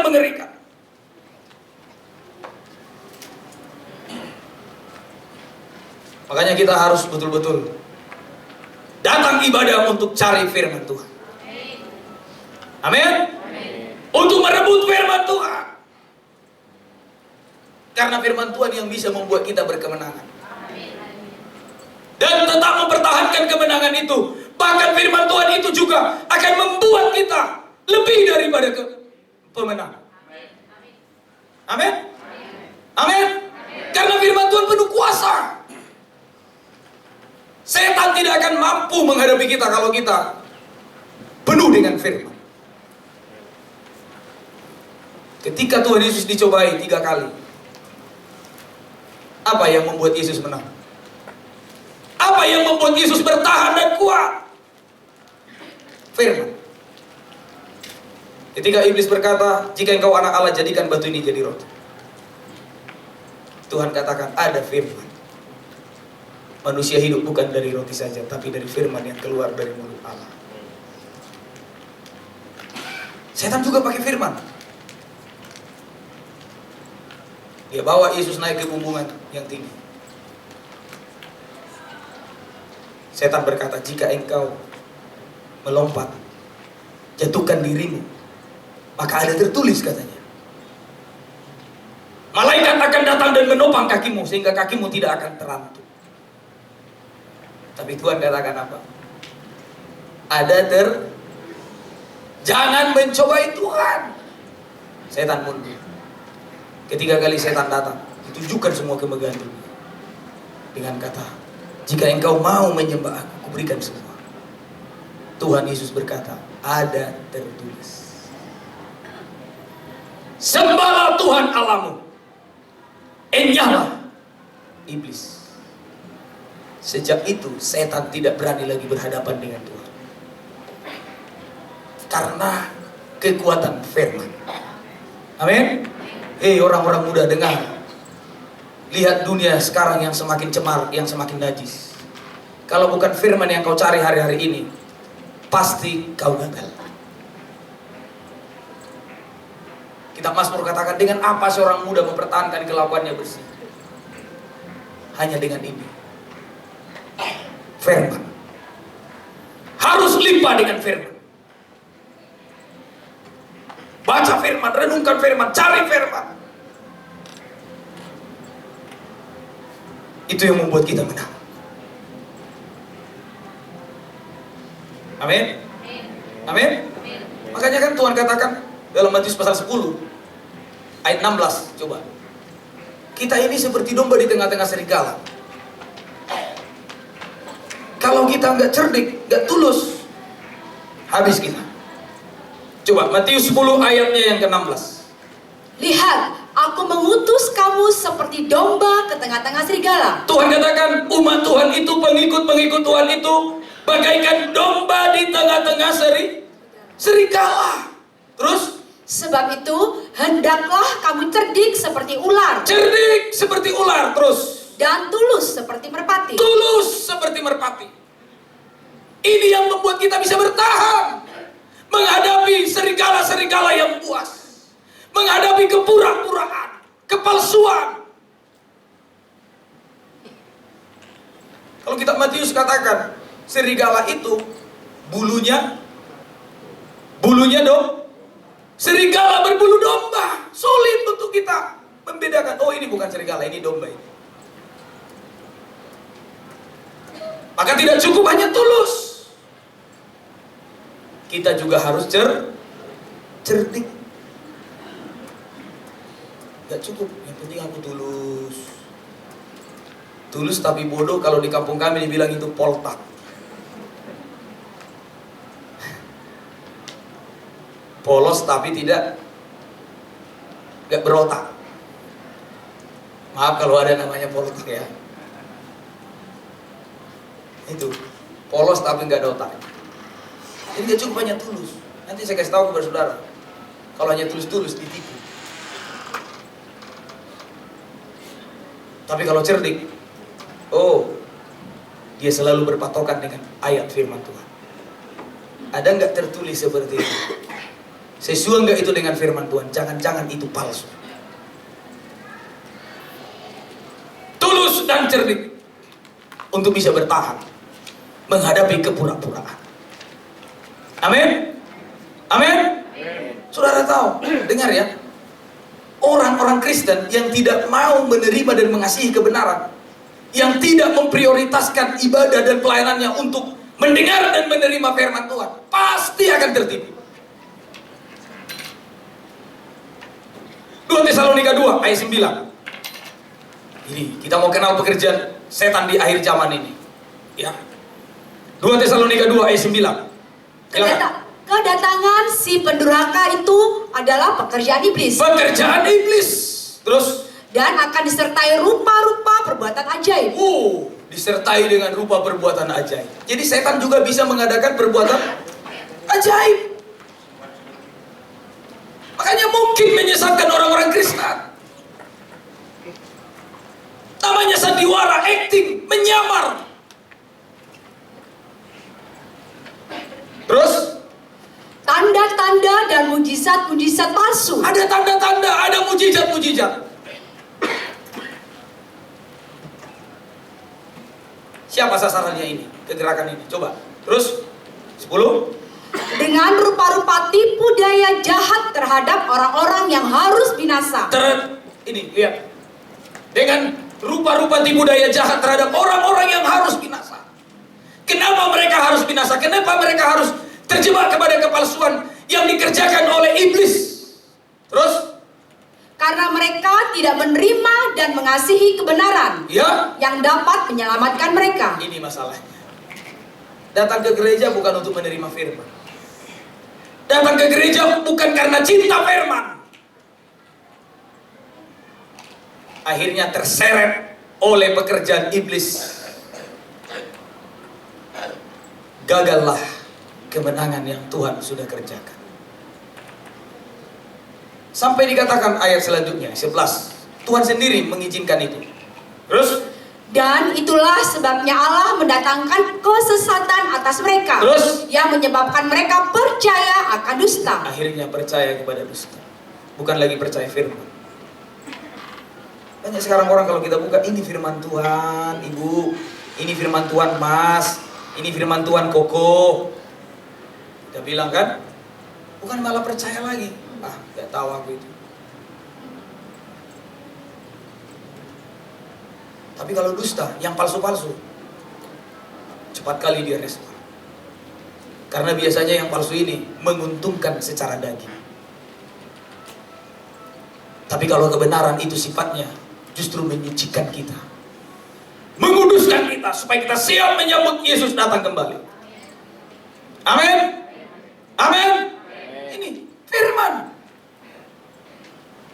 mengerikan. Makanya kita harus betul-betul datang ibadah untuk cari firman Tuhan. Amin. Untuk merebut firman Tuhan. Karena firman Tuhan yang bisa membuat kita berkemenangan. Dan tetap mempertahankan kemenangan itu. Bahkan firman Tuhan itu juga akan membuat kita lebih daripada pemenang. Amin. Amin. Karena firman Tuhan penuh kuasa. Setan tidak akan mampu menghadapi kita kalau kita penuh dengan firman. Ketika Tuhan Yesus dicobai 3 kali, apa yang membuat Yesus menang? Apa yang membuat Yesus bertahan dan kuat? Firman. Ketika iblis berkata, jika engkau anak Allah, jadikan batu ini jadi roti. Tuhan katakan, ada firman. Manusia hidup bukan dari roti saja, tapi dari firman yang keluar dari mulut Allah. Setan juga pakai firman. Dia bawa Yesus naik ke bumbungan yang tinggi. Setan berkata, jika engkau melompat, jatuhkan dirimu, maka ada tertulis katanya, malaikat akan datang dan menopang kakimu, sehingga kakimu tidak akan terantuk. Tapi Tuhan katakan apa? Jangan mencobai Tuhan. Setan mundur. 3 kali setan datang, ditunjukkan semua kemegahan dunia. Dengan kata, jika engkau mau menyembah aku, kuberikan semua. Tuhan Yesus berkata, ada tertulis, sembahlah Tuhan Allahmu, enyahlah iblis. Sejak itu setan tidak berani lagi berhadapan dengan Tuhan, karena kekuatan firman. Amin. Hei orang-orang muda, dengar. Lihat dunia sekarang yang semakin cemar, yang semakin najis. Kalau bukan firman yang kau cari hari-hari ini, pasti kau gagal. Kitab Mazmur katakan, dengan apa seorang muda mempertahankan kelakuannya bersih? Hanya dengan ini, firman. Harus limpah dengan firman. Baca firman, renungkan firman, cari firman. Itu yang membuat kita menang. Amin. Amin. Makanya kan Tuhan katakan dalam Matius pasal 10 ayat 16, coba. Kita ini seperti domba di tengah-tengah serigala. Kalau kita nggak cerdik, nggak tulus, habis kita. Coba Matius 10 ayatnya yang ke-16. Lihat, aku mengutus kamu seperti domba ke tengah-tengah serigala. Tuhan katakan umat Tuhan itu, pengikut-pengikut Tuhan itu bagaikan domba di tengah-tengah serigala. Terus? Sebab itu, hendaklah kamu cerdik seperti ular. Cerdik seperti ular, terus? Dan tulus seperti merpati. Tulus seperti merpati. Ini yang membuat kita bisa bertahan menghadapi serigala-serigala yang buas, menghadapi kepura-puraan, kepalsuan. Kalau kitab Matius katakan serigala itu bulunya dong, serigala berbulu domba. Sulit untuk kita membedakan, oh ini bukan serigala, ini domba ini. Maka tidak cukup hanya tulus, kita juga harus cerdik. Gak cukup, yang penting aku tulus. Tulus tapi bodoh, kalau di kampung kami dibilang itu poltak. Polos tapi gak berotak. Maaf kalau ada namanya poltak ya. Itu polos tapi gak ada otak. Jadi gak cukup hanya tulus. Nanti saya kasih tahu kepada saudara, kalau hanya tulus-tulus ditipu. Tapi kalau cerdik, oh, dia selalu berpatokan dengan ayat firman Tuhan. Ada nggak tertulis seperti itu? Sesuai nggak itu dengan firman Tuhan? Jangan-jangan itu palsu. Tulus dan cerdik untuk bisa bertahan menghadapi kepura-puraan. Amin. Amin. Saudara tahu, dengar ya, orang-orang Kristen yang tidak mau menerima dan mengasihi kebenaran, yang tidak memprioritaskan ibadah dan pelayanannya untuk mendengar dan menerima firman Tuhan, pasti akan tertipu. 2 Tesalonika 2 ayat 9. Ini kita mau kenal pekerjaan setan di akhir zaman ini. Ya. 2 Tesalonika 2 ayat 9. Kedatangan si pendurhaka itu adalah pekerjaan iblis. Pekerjaan iblis. Terus dan akan disertai rupa-rupa perbuatan ajaib. Disertai dengan rupa perbuatan ajaib. Jadi setan juga bisa mengadakan perbuatan ajaib. Makanya mungkin menyesatkan orang-orang Kristen. Namanya sandiwara, acting, menyamar. Terus tanda-tanda dan mujizat-mujizat palsu. Ada tanda-tanda, ada mujizat-mujizat. Siapa sasarannya ini? Kegerakan ini. Coba. Terus 10. Dengan rupa-rupa tipu daya jahat terhadap orang-orang yang harus binasa. Ini lihat. Dengan rupa-rupa tipu daya jahat terhadap orang-orang yang harus binasa. Kenapa mereka harus binasa? Kenapa mereka harus terjebak kepada kepalsuan yang dikerjakan oleh iblis? Terus? Karena mereka tidak menerima dan mengasihi kebenaran, ya, yang dapat menyelamatkan mereka. Ini masalahnya. Datang ke gereja bukan untuk menerima firman. Datang ke gereja bukan karena cinta firman. Akhirnya terseret oleh pekerjaan iblis. Gagallah kemenangan yang Tuhan sudah kerjakan. Sampai dikatakan ayat selanjutnya 11. Tuhan sendiri mengizinkan itu. Terus? Dan itulah sebabnya Allah mendatangkan kesesatan atas mereka. Terus? Yang menyebabkan mereka percaya akan dusta. Akhirnya percaya kepada dusta. Bukan lagi percaya firman. Banyak sekarang orang kalau kita buka, ini firman Tuhan, Ibu. Ini firman Tuhan, Mas. Ini firman Tuhan, Koko. Kita bilang kan? Bukan malah percaya lagi. Gak tahu aku itu. Tapi kalau dusta, yang palsu-palsu, cepat kali dia respon. Karena biasanya yang palsu ini menguntungkan secara daging. Tapi kalau kebenaran itu sifatnya justru menyucikan kita, menguduskan kita supaya kita siap menyambut Yesus datang kembali. Amin. Amin. Ini firman.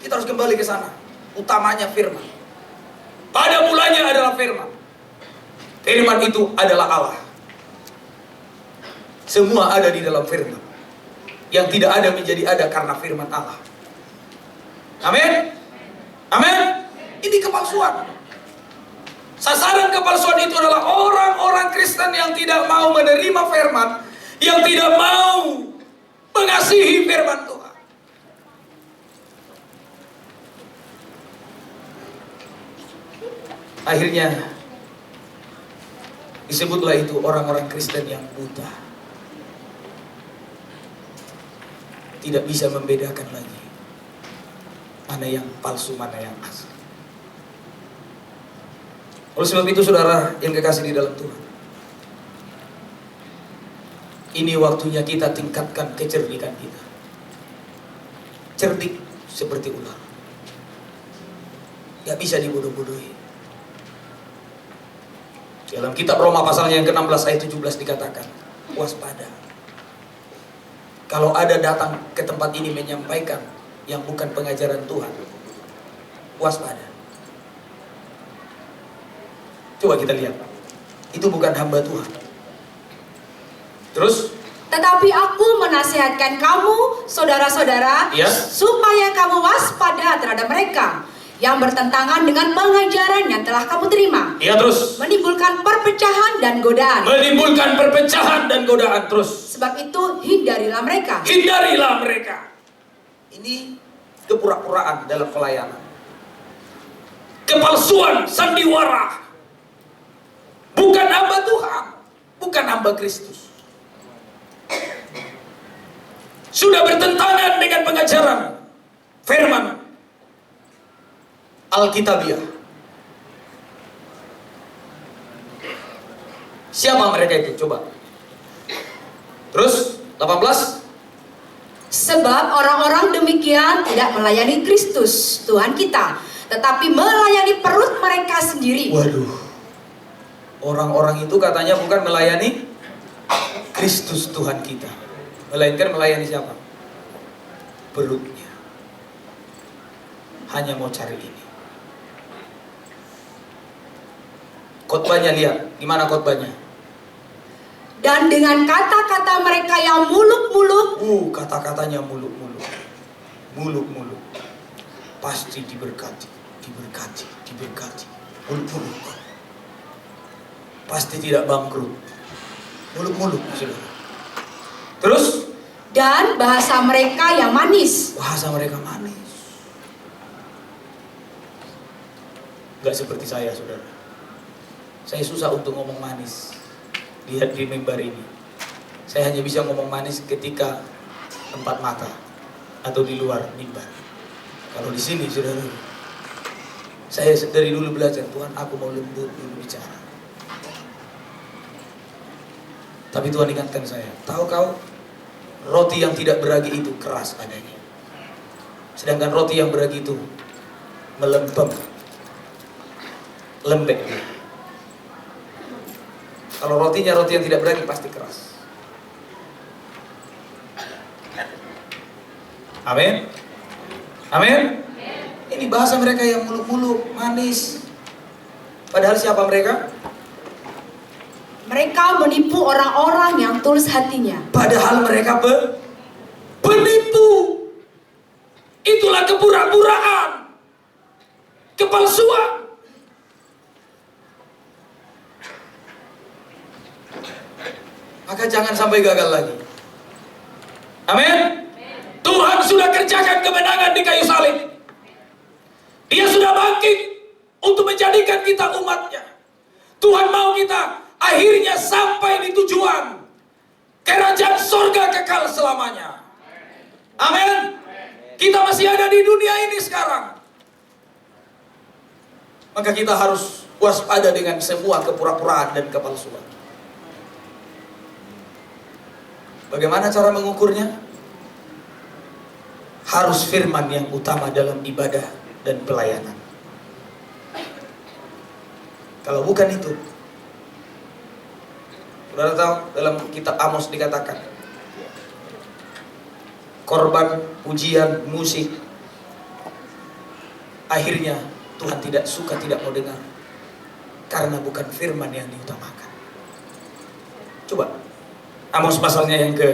Kita harus kembali ke sana. Utamanya firman. Pada mulanya adalah firman. Firman itu adalah Allah. Semua ada di dalam firman. Yang tidak ada menjadi ada karena firman Allah. Amin. Amin. Ini kepalsuan. Sasaran kepalsuan itu adalah orang-orang Kristen yang tidak mau menerima firman, yang tidak mau mengasihi firman Tuhan. Akhirnya disebutlah itu orang-orang Kristen yang buta. Tidak bisa membedakan lagi mana yang palsu, mana yang asli. Oleh sebab itu saudara yang kekasih di dalam Tuhan, ini waktunya kita tingkatkan kecerdikan kita. Cerdik seperti ular. Gak bisa dibodoh-bodohi. Dalam kitab Roma pasalnya yang ke-16 ayat 17 dikatakan, waspada. Kalau ada datang ke tempat ini menyampaikan yang bukan pengajaran Tuhan, waspada. Coba kita lihat. Itu bukan hamba Tuhan. Terus? Tetapi aku menasihatkan kamu, saudara-saudara, ya, supaya kamu waspada terhadap mereka yang bertentangan dengan pengajaran yang telah kamu terima. Ya, terus? Menimbulkan perpecahan dan godaan. Menimbulkan perpecahan dan godaan, terus? Sebab itu hindarilah mereka. Hindarilah mereka. Ini kepura-puraan dalam pelayanan. Kepalsuan, sandiwara. Bukan hamba Tuhan, bukan hamba Kristus. Sudah bertentangan dengan pengajaran firman Alkitabiah. Siapa mereka itu? Coba. Terus 18. Sebab orang-orang demikian tidak melayani Kristus Tuhan kita, tetapi melayani perut mereka sendiri. Waduh. Orang-orang itu katanya bukan melayani Kristus Tuhan kita, melainkan melayani siapa? Perutnya. Hanya mau cari ini. Khotbahnya lihat, gimana khotbahnya? Dan dengan kata-kata mereka yang muluk-muluk, kata-katanya muluk-muluk. Muluk-muluk. Pasti diberkati, diberkati, diberkati. Muluk-muluk. Pasti tidak bangkrut. Muluk-muluk, saudara. Terus? Dan bahasa mereka yang manis. Bahasa mereka manis. Gak seperti saya, saudara. Saya susah untuk ngomong manis. Lihat di mimbar ini. Saya hanya bisa ngomong manis ketika empat mata atau di luar mimbar. Kalau di sini, saudara, saya dari dulu belajar, Tuhan, aku mau lembut dulu bicara. Tapi Tuhan ingatkan saya, tahu kau, roti yang tidak beragi itu keras adanya. Sedangkan roti yang beragi itu melempem, lembek dia. Kalau rotinya roti yang tidak beragi pasti keras. Amin. Amin. Ini bahasa mereka yang muluk-muluk, manis. Padahal siapa mereka? Mereka menipu orang-orang yang tulus hatinya. Padahal mereka penipu. Itulah kepura-puraan, kepalsuan. Maka jangan sampai gagal lagi. Amin. Tuhan sudah kerjakan kemenangan di kayu salib. Dia sudah bangkit untuk menjadikan kita umatnya. Tuhan mau kita akhirnya sampai di tujuan kerajaan sorga kekal selamanya. Amin. Kita masih ada di dunia ini sekarang. Maka kita harus waspada dengan semua kepura-puraan dan kepalsuan. Bagaimana cara mengukurnya? Harus firman yang utama dalam ibadah dan pelayanan. Kalau bukan itu, saudara tahu dalam kitab Amos dikatakan, korban, pujian, musik, akhirnya Tuhan tidak suka, tidak mau dengar, karena bukan firman yang diutamakan. Coba Amos pasalnya yang ke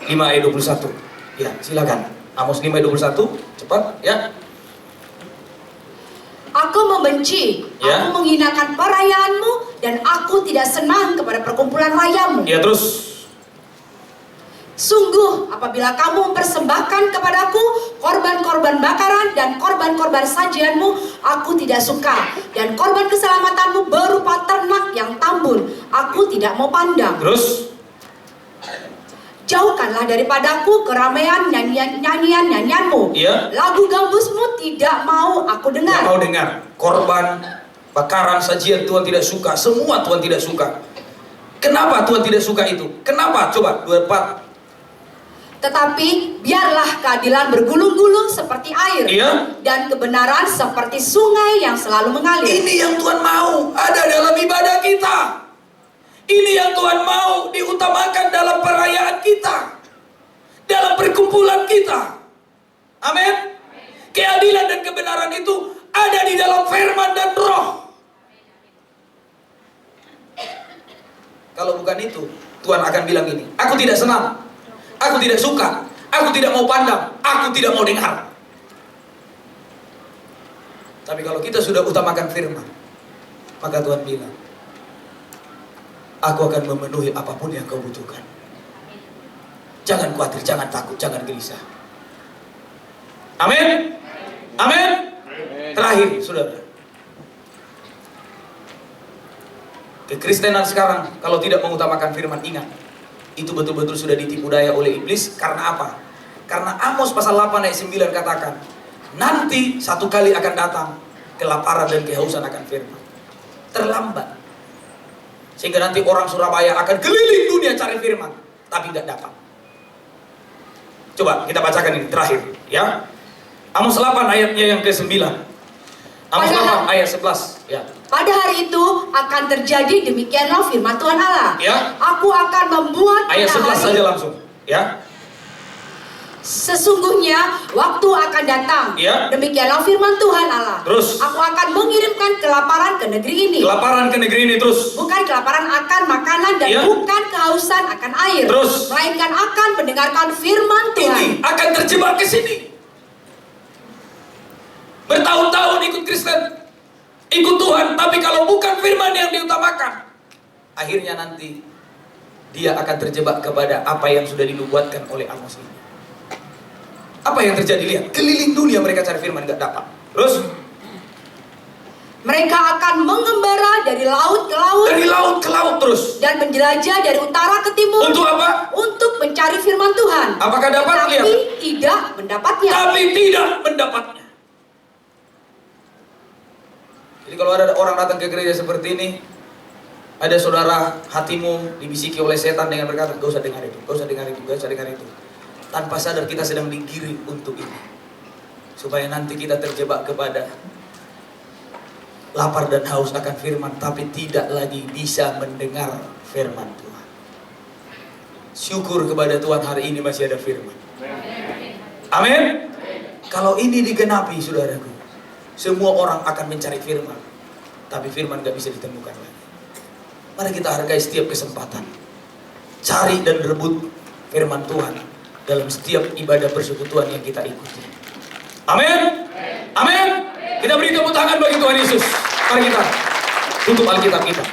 5 ayat 21. Ya, silakan. Amos 5 ayat 21, cepat ya. Aku membenci, Ya. aku menghinakan perayaanmu, dan aku tidak senang kepada perkumpulan rayamu. Ya, terus. Sungguh, apabila kamu mempersembahkan kepadaku korban-korban bakaran dan korban-korban sajianmu, aku tidak suka. Dan korban keselamatanmu berupa ternak yang tambun, aku tidak mau pandang. Terus. Jauhkanlah daripadaku keramaian nyanyian-nyanyianmu. Iya. Lagu gambusmu tidak mau aku dengar. Tidak mau dengar. Korban, bakaran, sajian Tuhan tidak suka. Semua Tuhan tidak suka. Kenapa Tuhan tidak suka itu? Kenapa? Coba 24. Tetapi biarlah keadilan bergulung-gulung seperti air, Iya. dan kebenaran seperti sungai yang selalu mengalir. Ini yang Tuhan mau ada dalam ibadah kita. Ini yang Tuhan mau diutamakan dalam perayaan kita, dalam perkumpulan kita. Amin. Keadilan dan kebenaran itu ada di dalam firman dan roh. Kalau bukan itu, Tuhan akan bilang ini, aku tidak senang, aku tidak suka, aku tidak mau pandang, aku tidak mau dengar. Tapi kalau kita sudah utamakan firman, maka Tuhan bilang, aku akan memenuhi apapun yang kau butuhkan. Jangan khawatir, jangan takut, jangan gelisah. Amin. Amin. Terakhir, saudara. Kekristenan sekarang kalau tidak mengutamakan firman, ingat, itu betul-betul sudah ditipu daya oleh iblis. Karena apa? Karena Amos pasal 8 ayat 9 katakan, nanti satu kali akan datang kelaparan dan kehausan akan firman. Terlambat. Sehingga nanti orang Surabaya akan keliling dunia cari firman, tapi tidak dapat. Coba kita bacakan ini terakhir, ya. Amos 8 ayatnya yang ke-9. Amos 8 ayat 11, ya. Pada hari itu akan terjadi demikianlah firman Tuhan Allah. Ya. Aku akan membuat Ayat 11 saja langsung, ya. Sesungguhnya waktu akan datang. Ya. Demikianlah firman Tuhan Allah. Terus. Aku akan mengirimkan kelaparan ke negeri ini. Kelaparan ke negeri ini terus. Bukan kelaparan akan makanan dan Ya. bukan kehausan akan air. Terus. Melainkan akan mendengarkan firman Tuhan. Ini akan terjebak ke sini. Bertahun-tahun ikut Kristen, ikut Tuhan, tapi kalau bukan firman yang diutamakan, akhirnya nanti dia akan terjebak kepada apa yang sudah dinubuatkan oleh Amos ini. Apa yang terjadi? Lihat, keliling dunia mereka cari firman, nggak dapat. Terus Mereka akan mengembara dari laut ke laut. dari laut ke laut terus. Dan menjelajah dari utara ke timur. Untuk apa? Untuk mencari firman Tuhan. Apakah dapat? Tapi Lihat. tidak mendapatnya. Tapi tidak mendapatnya. Jadi kalau ada orang datang ke gereja seperti ini, ada saudara hatimu dibisiki oleh setan dengan berkata, gak usah dengar itu, gak usah dengar itu, gak usah dengar itu. Tanpa sadar kita sedang digiring untuk ini. Supaya nanti kita terjebak kepada lapar dan haus akan firman, tapi tidak lagi bisa mendengar firman Tuhan. Syukur kepada Tuhan hari ini masih ada firman. Amin. Kalau ini digenapi, saudaraku, semua orang akan mencari firman, tapi firman gak bisa ditemukan lagi. Mari kita hargai setiap kesempatan, cari dan rebut firman Tuhan dalam setiap ibadah persekutuan yang kita ikuti. Amin. Amin. Kita beri tepuk tangan bagi Tuhan Yesus. Mari kita tutup Alkitab kita.